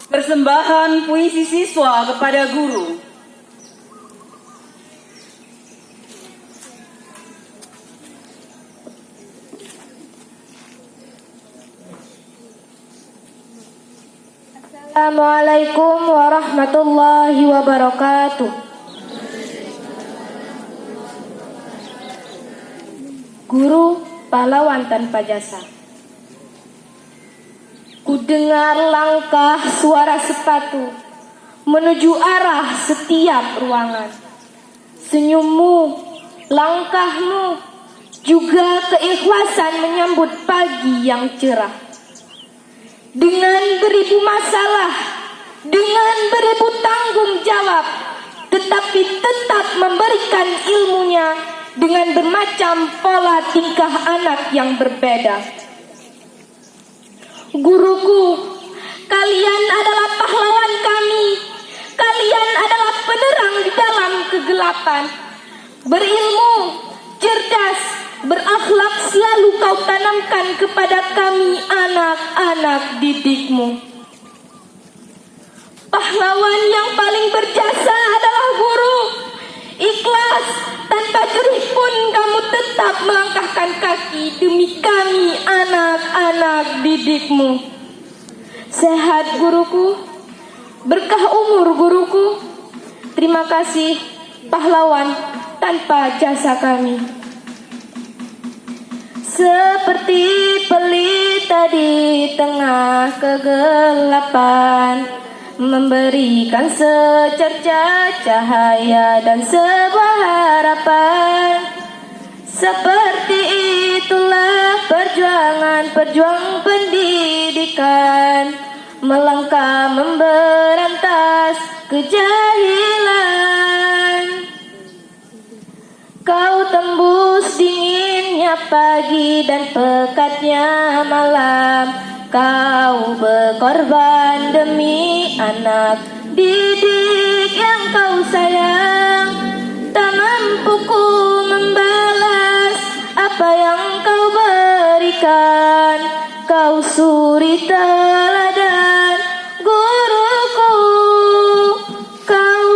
Persembahan puisi siswa kepada guru. Assalamualaikum warahmatullahi wabarakatuh. Guru pahlawan tanpa jasa. Ku dengar langkah suara sepatu menuju arah setiap ruangan. Senyummu, langkahmu, juga keikhlasan menyambut pagi yang cerah. Dengan beribu masalah, dengan beribu tanggung jawab, tetapi tetap memberikan ilmunya dengan bermacam pola tingkah anak yang berbeda. Guruku, kalian adalah pahlawan kami. Kalian adalah penerang di dalam kegelapan. Berilmu, cerdas, berakhlak selalu kau tanamkan kepada kami anak-anak didikmu. Pahlawan yang paling berjasa adalah guru. Ikhlas, tanpa jerih pun kamu tetap melangkahkan kaki demi kami anak-anak didikmu. Sehat guruku, berkah umur guruku. Terima kasih pahlawan tanpa jasa kami. Seperti pelita di tengah kegelapan, memberikan secercah cahaya dan sebuah harapan. Seperti itulah perjuangan pejuang pendidikan, melangkah memberantas kejahilan. Kau tembus dinginnya pagi dan pekatnya malam. Kau berkorban demi anak didik yang kau sayang. Tak mampu ku membalas apa yang kau berikan. Kau suri teladan guruku. Kau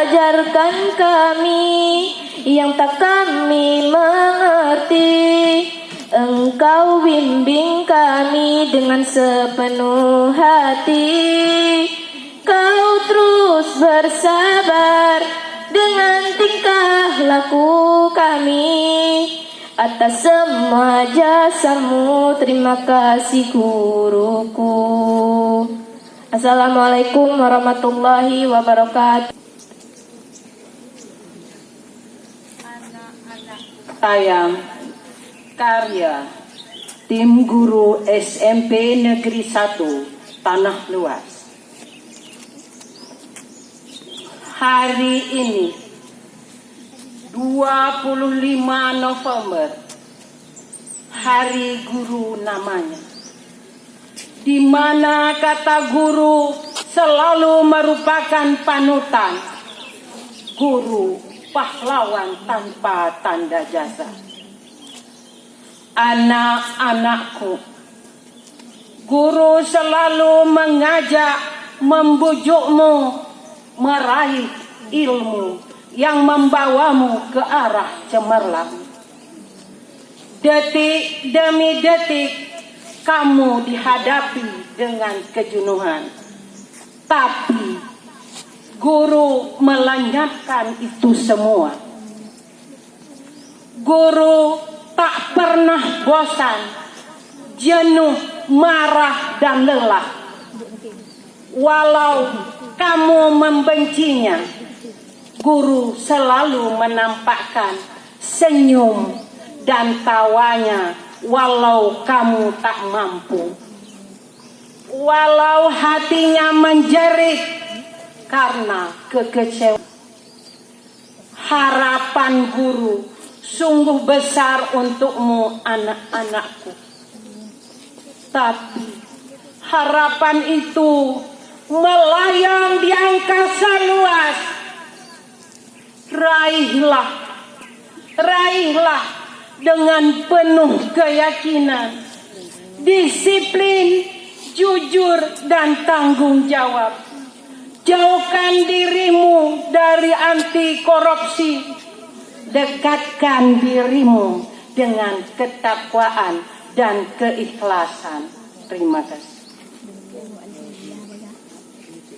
ajarkan kami yang tak kami mengerti. Engkau bimbing kami dengan sepenuh hati. Kau terus bersabar dengan tingkah laku kami. Atas semua jasamu, terima kasih guruku. Assalamualaikum warahmatullahi wabarakatuh. Sayang, karya tim guru SMP Negeri 1 Tanah Luas. Hari ini 25 November, Hari Guru namanya, di mana kata guru selalu merupakan panutan. Guru pahlawan tanpa tanda jasa. Anak-anakku, guru selalu mengajak, membujukmu meraih ilmu yang membawamu ke arah cemerlang. Detik demi detik kamu dihadapi dengan kejenuhan, tapi guru melenyapkan itu semua. Guru tak pernah bosan, jenuh, marah dan lelah. Walau kamu membencinya, guru selalu menampakkan senyum dan tawanya walau kamu tak mampu. Walau hatinya menjerit karena kekecewaan. Harapan guru sungguh besar untukmu anak-anakku. Tapi harapan itu melayang di angkasa luas. Raihlah dengan penuh keyakinan, disiplin, jujur dan tanggung jawab. Jauhkan dirimu dari anti korupsi. Dekatkan dirimu dengan ketakwaan dan keikhlasan. Terima kasih.